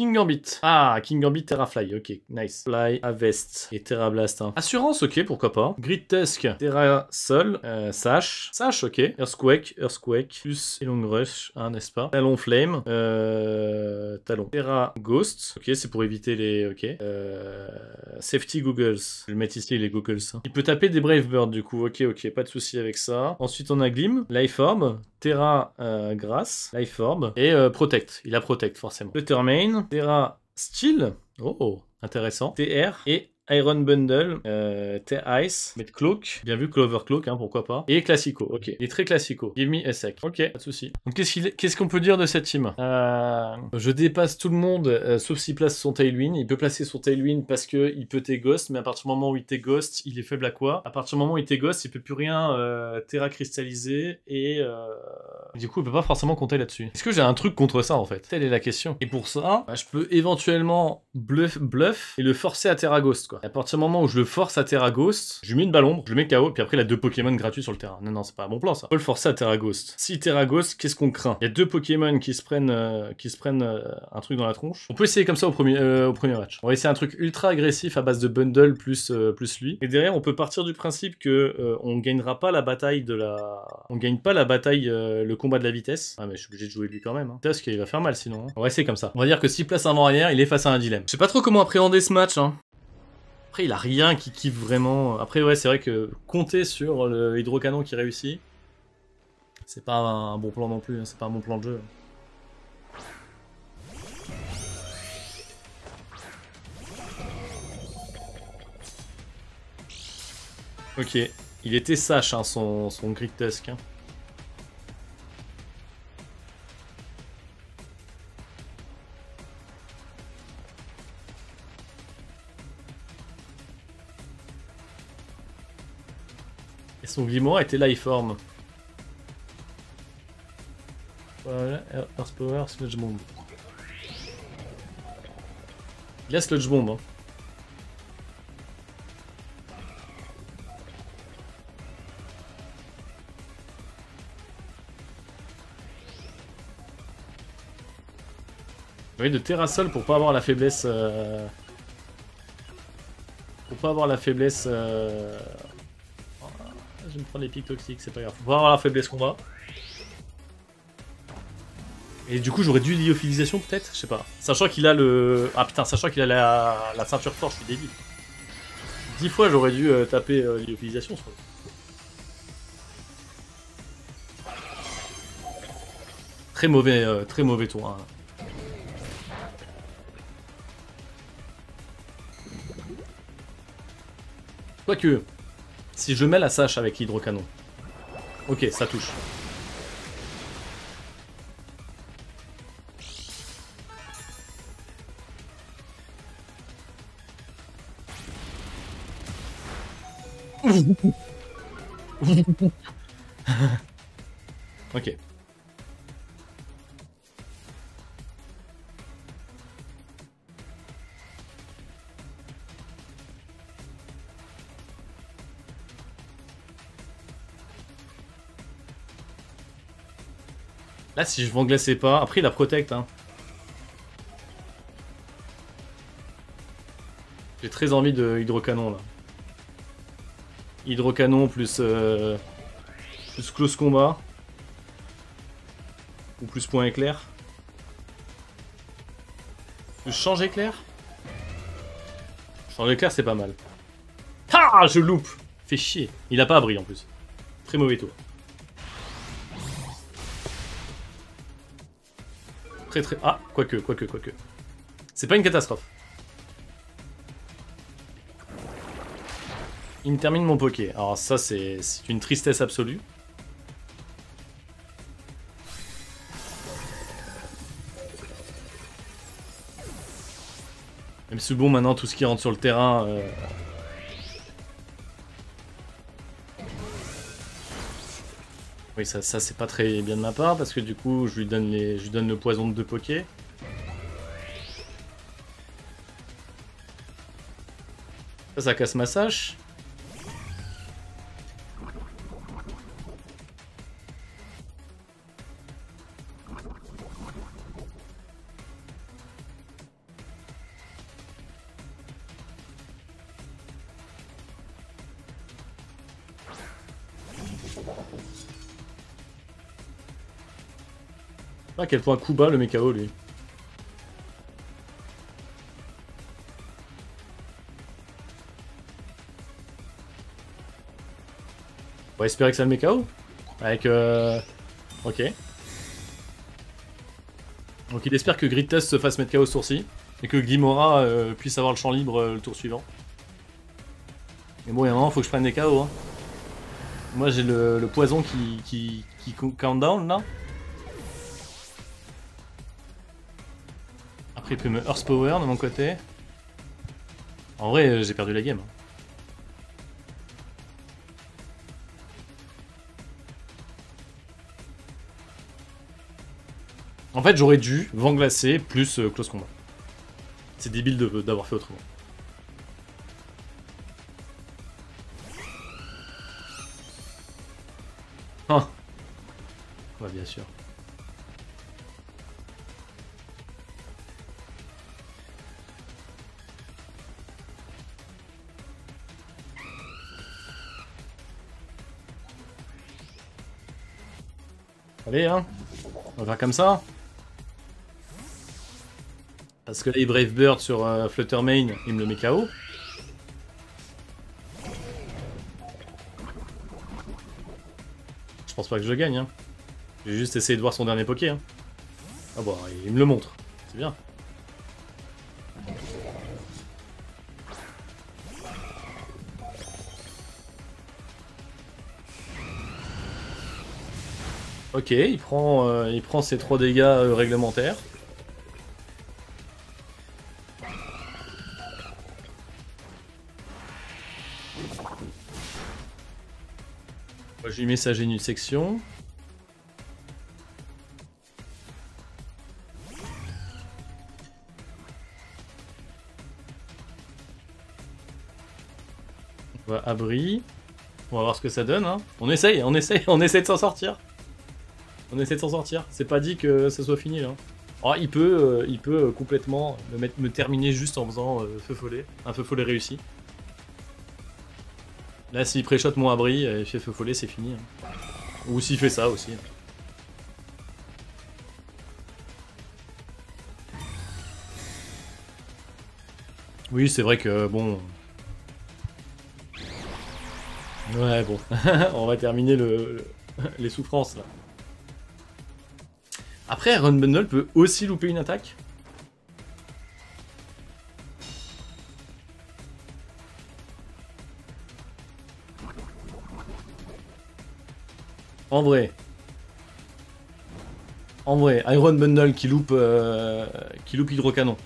King Gambit. Ah, King Gambit, Terrafly, ok, nice. Fly, Avest et Terra Blast. Hein. Assurance, ok, pourquoi pas. Grid Tusk, Terra Sol, Sash. Sash, ok. Earthquake, plus Elong Rush, hein, n'est-ce pas. Talon Flame, Talon. Terra Ghost, ok, c'est pour éviter les... Ok. Safety Googles. Je vais le mettre ici, les Googles. Hein. Il peut taper des Brave Birds, du coup, ok, pas de souci avec ça. Ensuite, on a Glim, Life Orb, Terra Grass, Life Orb, et Protect. Il a Protect, forcément. Terra Terra Steel, oh, intéressant. TR, et Iron Bundle, T-Ice, mettre Cloak, bien vu Clover Cloak, hein, pourquoi pas. Et Classico, ok. Il est très Classico. Give me a sec. Ok, pas de soucis. Donc qu'est-ce qu'on peut dire de cette team? Je dépasse tout le monde, sauf s'il place son Tailwind. Il peut placer son Tailwind parce qu'il peut T-Ghost, mais à partir du moment où il T-Ghost, il est faible à quoi? À partir du moment où il T-Ghost, il peut plus rien Terra cristalliser et du coup, il peut pas forcément compter là-dessus. Est-ce que j'ai un truc contre ça en fait? Telle est la question. Et pour ça, bah, je peux éventuellement bluff et le forcer à Terra Ghost quoi. Et à partir du moment où je le force à Terra Ghost, je lui mets une balle ombre, je le mets KO, puis après il a 2 Pokémon gratuits sur le terrain. Non, c'est pas un bon plan ça. On peut le forcer à Terra Ghost. Si Terra Ghost, qu'est-ce qu'on craint? Il y a 2 Pokémon qui se prennent un truc dans la tronche. On peut essayer comme ça au premier match. On va essayer un truc ultra agressif à base de bundle plus lui. Et derrière, on peut partir du principe que on gagnera pas la bataille de la... On gagne pas la bataille, le combat de la vitesse. Ah mais je suis obligé de jouer lui quand même. Hein. Tusk, il va faire mal sinon. Hein. On va essayer comme ça. On va dire que s'il place avant arrière, il est face à un dilemme. Je sais pas trop comment appréhender ce match. Hein. Après, il a rien qui kiffe vraiment. Après, ouais, c'est vrai que compter sur le hydrocanon qui réussit, c'est pas un bon plan non plus. Hein. C'est pas un bon plan de jeu. Ok, il était sage, hein, son Grid Tusk. Hein. Et son Glimora était Life Orb. Voilà, Earth Power, Sludge Bomb. Il a Sludge Bomb. Hein. Oui, de Terrasol pour pas avoir la faiblesse. Pour pas avoir la faiblesse. Je vais me prendre les pics toxiques, c'est pas grave. Faut pas avoir la faiblesse combat. Et du coup, j'aurais dû lyophilisation peut-être? Je sais pas. Sachant qu'il a le. Ah putain, sachant qu'il a la ceinture forte, je suis débile. 10 fois, j'aurais dû taper lyophilisation, je crois. Très mauvais tour. Hein. Quoique, si je mets la sache avec l'hydrocanon. Ok, ça touche. Ok. Là, si je vends glacer pas, après il a protect. Hein. J'ai très envie de hydrocanon là. Hydrocanon plus close combat. Ou plus point éclair. Plus change éclair. Change éclair c'est pas mal. Ah, je loupe. Fait chier. Il a pas abri en plus. Très mauvais tour. Très. Ah, quoique. C'est pas une catastrophe. Il me termine mon poké. Alors ça, c'est une tristesse absolue. Même si bon, maintenant, tout ce qui rentre sur le terrain... Oui, ça c'est pas très bien de ma part, parce que du coup, je lui donne le poison de 2 pokés. Ça casse ma sache. À quel point coup bas le Mekao lui. On va espérer que ça le Mekao. Avec ok. Donc il espère que Grid Test se fasse mettre KO ce tour-ci. Et que Glimora puisse avoir le champ libre le tour suivant. Mais bon, il y a un moment, faut que je prenne des KO. Hein. Moi j'ai le poison qui count down là. Après il peut me Earth Power de mon côté. En vrai j'ai perdu la game. En fait j'aurais dû vent glacé plus close combat. C'est débile d'avoir fait autrement. Ah. Ouais bien sûr. Allez hein, on va faire comme ça. Parce que là il Brave Bird sur Fluttermane, il me le met KO. Je pense pas que je gagne hein. J'ai juste essayé de voir son dernier poké hein. Ah bon, il me le montre, c'est bien. Ok, il prend ses 3 dégâts réglementaires. Je lui mets sa génie section. On va abri. On va voir ce que ça donne. Hein. On essaye de s'en sortir. On essaie de s'en sortir. C'est pas dit que ça soit fini là. Oh, il peut complètement me terminer juste en faisant feu follet. Un feu follet réussi. Là, s'il pré-shot mon abri et fait feu follet, c'est fini. Hein. Ou s'il fait ça aussi. Oui, c'est vrai que bon. Ouais, bon. On va terminer les souffrances là. Après, Iron Bundle peut aussi louper une attaque. En vrai, Iron Bundle qui loupe Hydrocanon.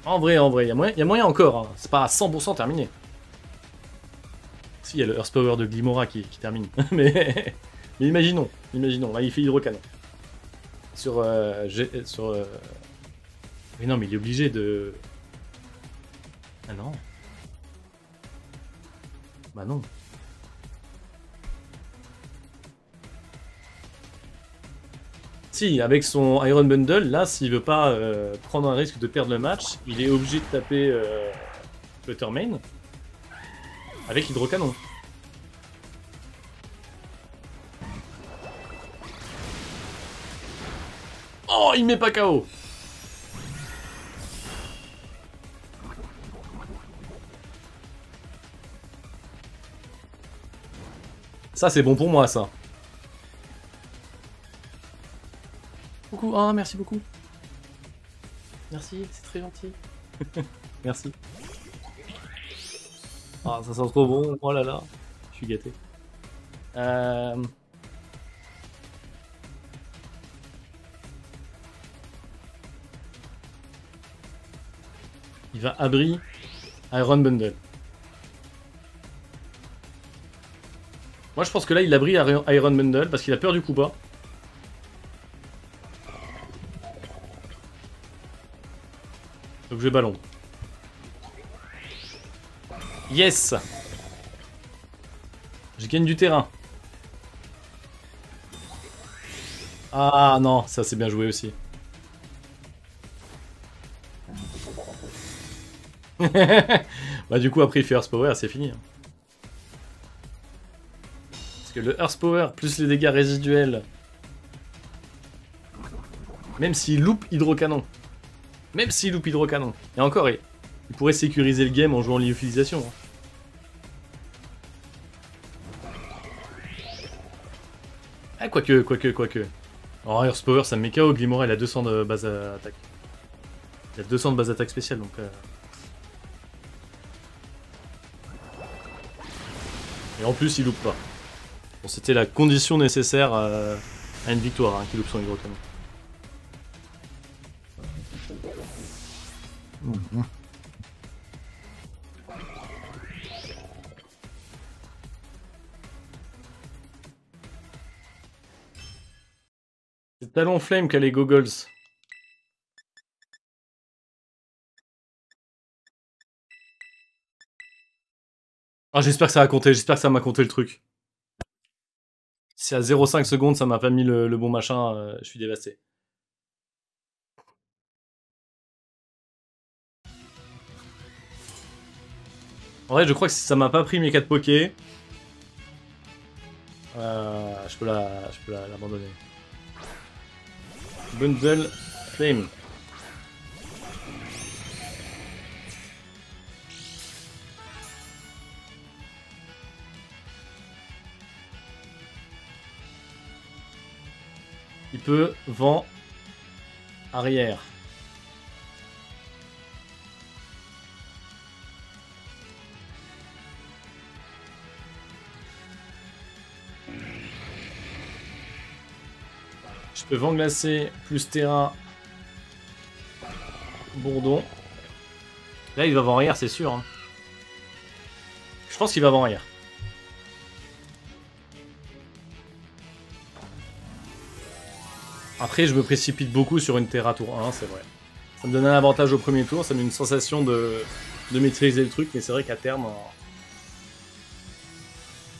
En vrai, il y a moyen encore. Hein. C'est pas à 100% terminé. Si, il y a le Earth Power de Glimora qui termine. mais imaginons. Là, il fait Hydrocanon. Mais non, mais il est obligé de... Ah non. Bah non. Si, avec son Iron Bundle, là, s'il veut pas prendre un risque de perdre le match, il est obligé de taper Fluttermane avec Hydrocanon. Oh, il met pas KO. Ça, c'est bon pour moi, ça. Beaucoup. Oh, merci beaucoup. Merci, c'est très gentil. Merci. Ah, ça sent trop bon. Oh là là. Je suis gâté. Il va abri Iron Bundle. Moi, je pense que là, il abri Iron Bundle parce qu'il a peur du coup bas. Donc, je vais ballon. Yes! Je gagne du terrain. Ah non, ça c'est bien joué aussi. Bah du coup après il fait Earth Power, c'est fini. Hein. Parce que le Earth Power plus les dégâts résiduels... Même s'il loupe Hydrocanon. Même s'il loupe Hydrocanon. Et encore, il pourrait sécuriser le game en jouant l'utilisation. Hein. Ah, quoique. En Earth Power, ça me met KO. Glimora, il a 200 de base attaque. Il a 200 de base attaque spéciale, donc... Et en plus, il loupe pas. Bon, c'était la condition nécessaire à une victoire, hein, qu'il loupe son Hydrocanon. C'est Talonflame qui a les goggles. Ah, j'espère que ça va compter, j'espère que ça m'a compté le truc. Si à 0,5 secondes ça m'a pas mis le bon machin, je suis dévasté. En vrai, je crois que si ça m'a pas pris mes 4 pokés, je peux l'abandonner. Bundle Flame. Il peut vent arrière. Je peux vent glacé plus terrain. Bourdon. Là, il va vent arrière, c'est sûr. Hein. Je pense qu'il va vent arrière. Après, je me précipite beaucoup sur une Terra tour 1, c'est vrai. Ça me donne un avantage au premier tour, ça me donne une sensation de maîtriser le truc, mais c'est vrai qu'à terme...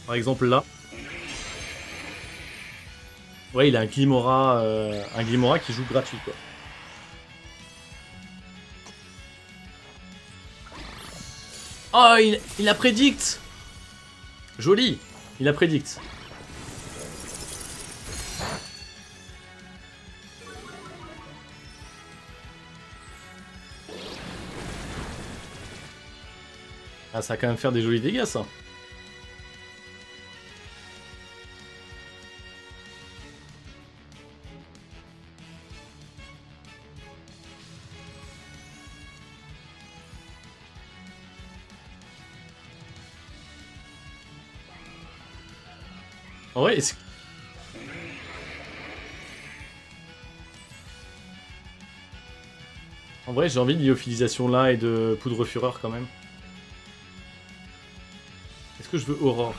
Par exemple là... Ouais, il a un Glimora qui joue gratuit, quoi. Oh, il a prédict. Joli. Il a prédict. Ah, ça va quand même faire des jolis dégâts, ça. Ouais, en vrai, j'ai envie de lyophilisation là et de poudre fureur quand même. Est-ce que je veux Aurore?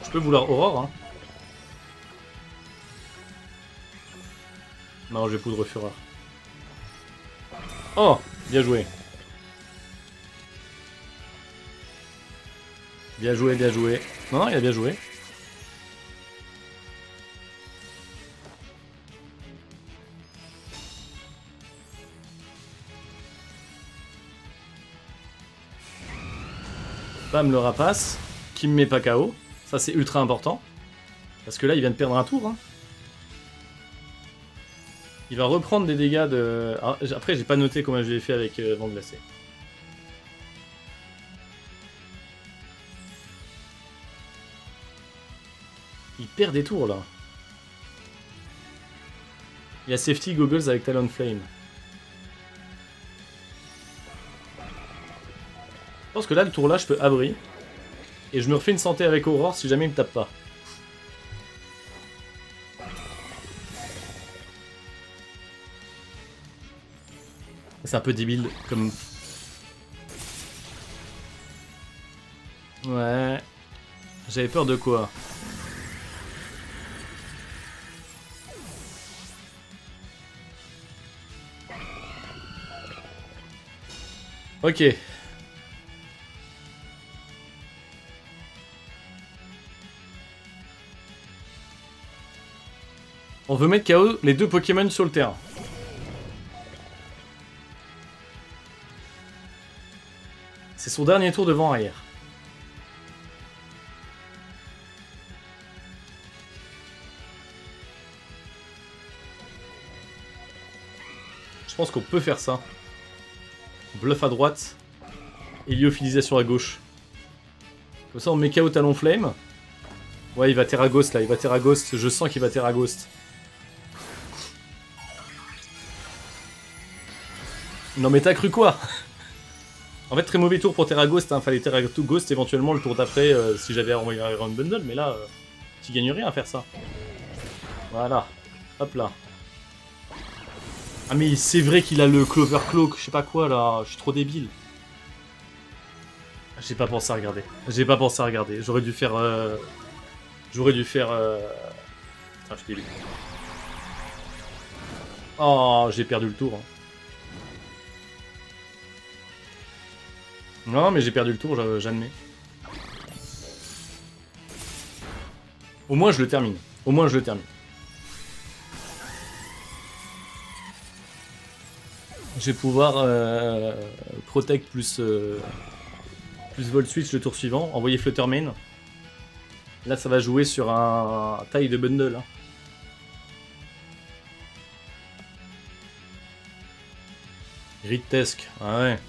Je peux vouloir Aurore, hein. Non, je vais poudre fureur. Oh, bien joué. Bien joué, bien joué. Non, il a bien joué. Bam, le rapace. Qui me met pas KO. Ça, c'est ultra important. Parce que là, il vient de perdre un tour. Hein. Il va reprendre des dégâts de... Alors, après, j'ai pas noté comment je l'ai fait avec vent glacé. Il perd des tours, là. Il y a Safety Goggles avec Talonflame. Je pense que là, le tour là, je peux abri. Et je me refais une santé avec Aurore si jamais il me tape pas. C'est un peu débile comme... Ouais... J'avais peur de quoi? Ok. On veut mettre KO les deux Pokémon sur le terrain. C'est son dernier tour devant arrière. Je pense qu'on peut faire ça. Bluff à droite. Héliophilisation à gauche. Comme ça on met KO Talon Flame. Ouais, il va Terra Ghost là, il va Terra Ghost. Je sens qu'il va Terra Ghost. Non mais t'as cru quoi? En fait, très mauvais tour pour Terra Ghost, hein. Fallait Terra Ghost éventuellement le tour d'après si j'avais envoyé un Iron Bundle, mais là, tu gagnes rien à faire ça. Voilà. Hop là. Ah mais c'est vrai qu'il a le Clover Cloak, je sais pas quoi là, je suis trop débile. J'ai pas pensé à regarder. J'ai pas pensé à regarder. J'aurais dû faire... J'aurais dû faire... Putain, je suis débile. Oh, j'ai perdu le tour. Hein. Non, mais j'ai perdu le tour, j'admets. Au moins, je le termine. Au moins, je le termine. Je vais pouvoir Protect plus Volt Switch le tour suivant. Envoyer Fluttermane. Là, ça va jouer sur un taille de bundle. Hein. Gridtesque, ah ouais.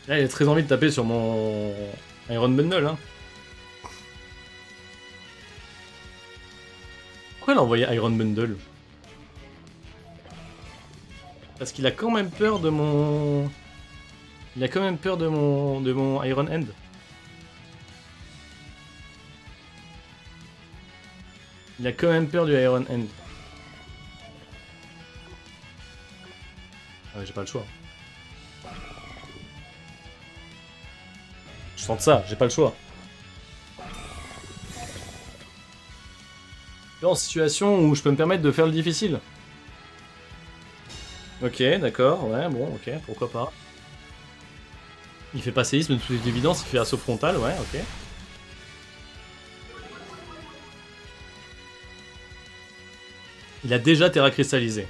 Là, il a très envie de taper sur mon Iron Bundle. Hein. Pourquoi il a envoyé Iron Bundle? Parce qu'il a quand même peur de mon... Il a quand même peur de mon Iron End. Il a quand même peur du Iron End. Ah ouais, j'ai pas le choix. Je sens ça, j'ai pas le choix. Là, en situation où je peux me permettre de faire le difficile. Ok, d'accord, ouais, bon, ok, pourquoi pas. Il fait pas séisme de toute évidence, il fait assaut frontal, ouais, ok. Il a déjà Terra cristallisé.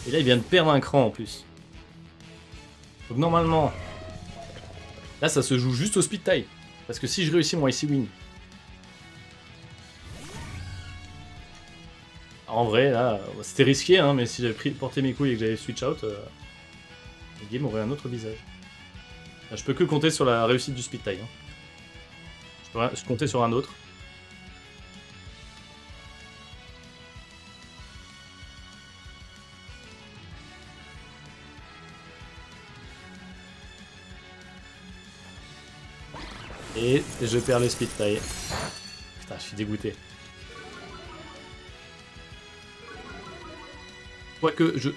Et là, il vient de perdre un cran en plus. Donc normalement... Là, ça se joue juste au speed tie. Parce que si je réussis mon Icy Wing... En vrai, là, c'était risqué, hein, mais si j'avais porté mes couilles et que j'avais switch out, le game aurait un autre visage. Là, je peux que compter sur la réussite du speed tie. Hein. Je peux compter sur un autre. Et je perds le speed tie. Putain, je suis dégoûté. Quoique, je...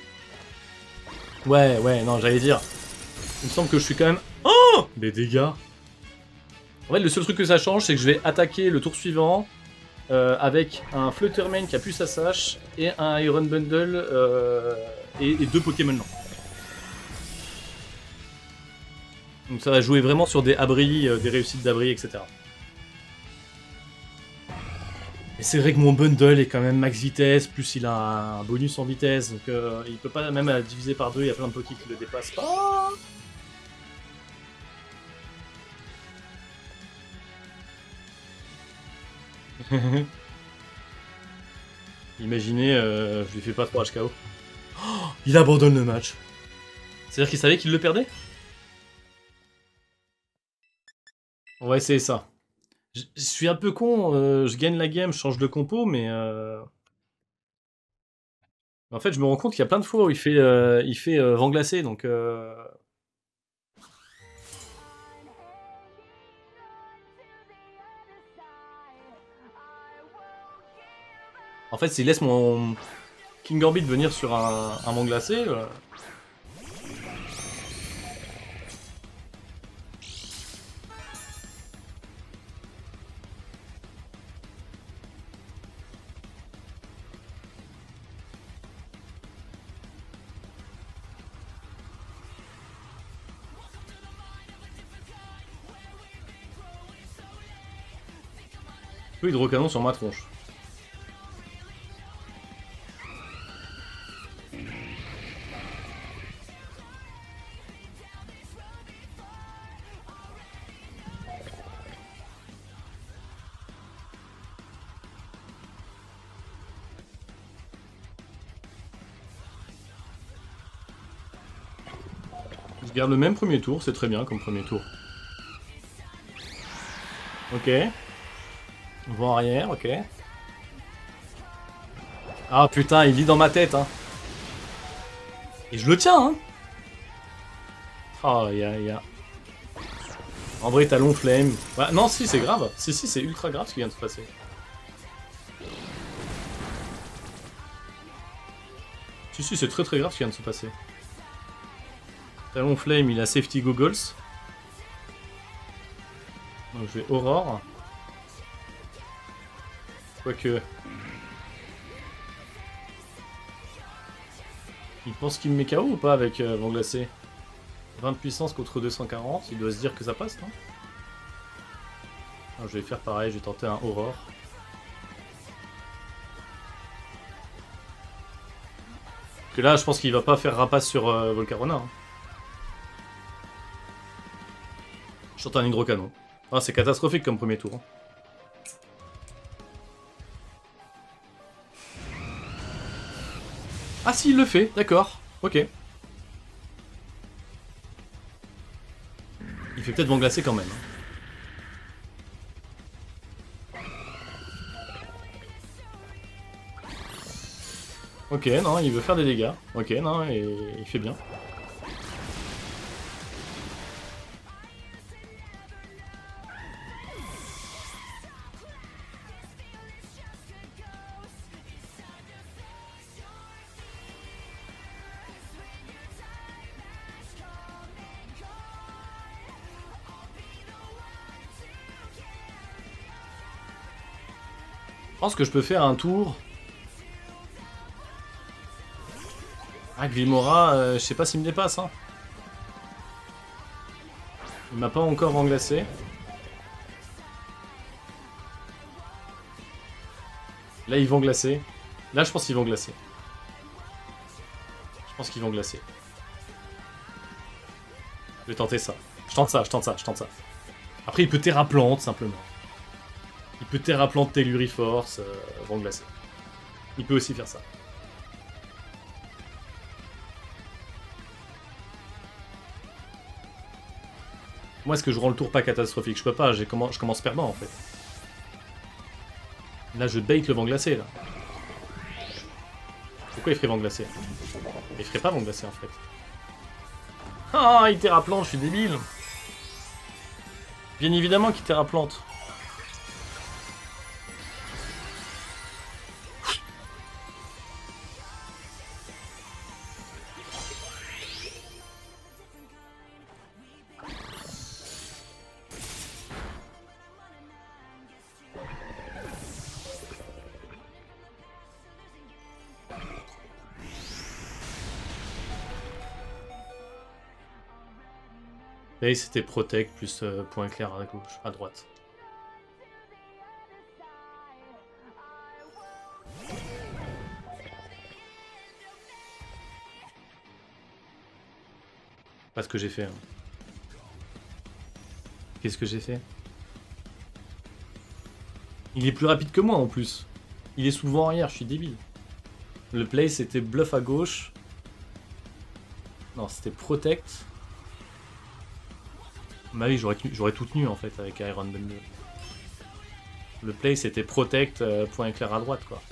Ouais, non, j'allais dire... Il me semble que je suis quand même... Oh! Les dégâts. En fait, le seul truc que ça change, c'est que je vais attaquer le tour suivant avec un Fluttermane qui a plus sa sache et un Iron Bundle et 2 Pokémon lents. Donc ça va jouer vraiment sur des abris, des réussites d'abris, etc. Et c'est vrai que mon bundle est quand même max vitesse, plus il a un bonus en vitesse, donc il peut pas même diviser par 2, il y a plein de Poké qui le dépassent pas. Imaginez, je lui fais pas 3 HKO. Oh, il abandonne le match. C'est-à-dire qu'il savait qu'il le perdait? On va essayer ça. Je suis un peu con, je gagne la game, je change de compo, mais... En fait, je me rends compte qu'il y a plein de fois où il fait vent glacé, donc... En fait, s'il laisse mon King Orbit venir sur un vent glacé... Peu hydrocanon sur ma tronche. Je garde le même premier tour, c'est très bien comme premier tour. Ok. Vent arrière, ok. Ah putain, il lit dans ma tête, hein. Et je le tiens, hein. Oh, y'a... En vrai, talon flame. Ouais, non, si, c'est grave. Si, c'est ultra grave ce qui vient de se passer. Si, c'est très grave ce qui vient de se passer. Talon flame, il a safety goggles. Donc je vais Aurore. Quoique... Il pense qu'il me met KO ou pas avec vent glacé? 20 de puissance contre 240, il doit se dire que ça passe, non? Alors, je vais faire pareil, je vais tenter un Aurore. Que là, je pense qu'il va pas faire rapace sur Volcarona. Hein. Je tente un hydrocanon. Ah, c'est catastrophique comme premier tour. Hein. Ah si, il le fait, d'accord. Ok. Il fait peut-être vent glacé quand même. Ok, non, il veut faire des dégâts. Ok, non, et il fait bien. Je pense que je peux faire un tour. Ah, Glimora, je sais pas s'il me dépasse. Hein. Il m'a pas encore vent glacé. Là, ils vont glacer. Là, je pense qu'ils vont glacer. Je pense qu'ils vont glacer. Je vais tenter ça. Je tente ça. Après, il peut Terra Plante, simplement. Il peut Terra Plante Telluriforce, vent glacé. Il peut aussi faire ça. Moi, est-ce que je rends le tour pas catastrophique? Je peux pas, je commence perdant, en fait. Là, je bait le vent glacé, là. Pourquoi il ferait vent glacé? Il ferait pas vent glacé, en fait. Ah, il Terra Plante, je suis débile. Bien évidemment qu'il Terra Plante. Et c'était Protect plus point clair à gauche, à droite. Pas ce que j'ai fait. Hein. Qu'est-ce que j'ai fait? Il est plus rapide que moi en plus. Il est souvent arrière, je suis débile. Le play c'était bluff à gauche. Non, c'était Protect. Bah oui, j'aurais tout tenu en fait avec Iron Bundle. Le play c'était Protect, point éclair à droite quoi.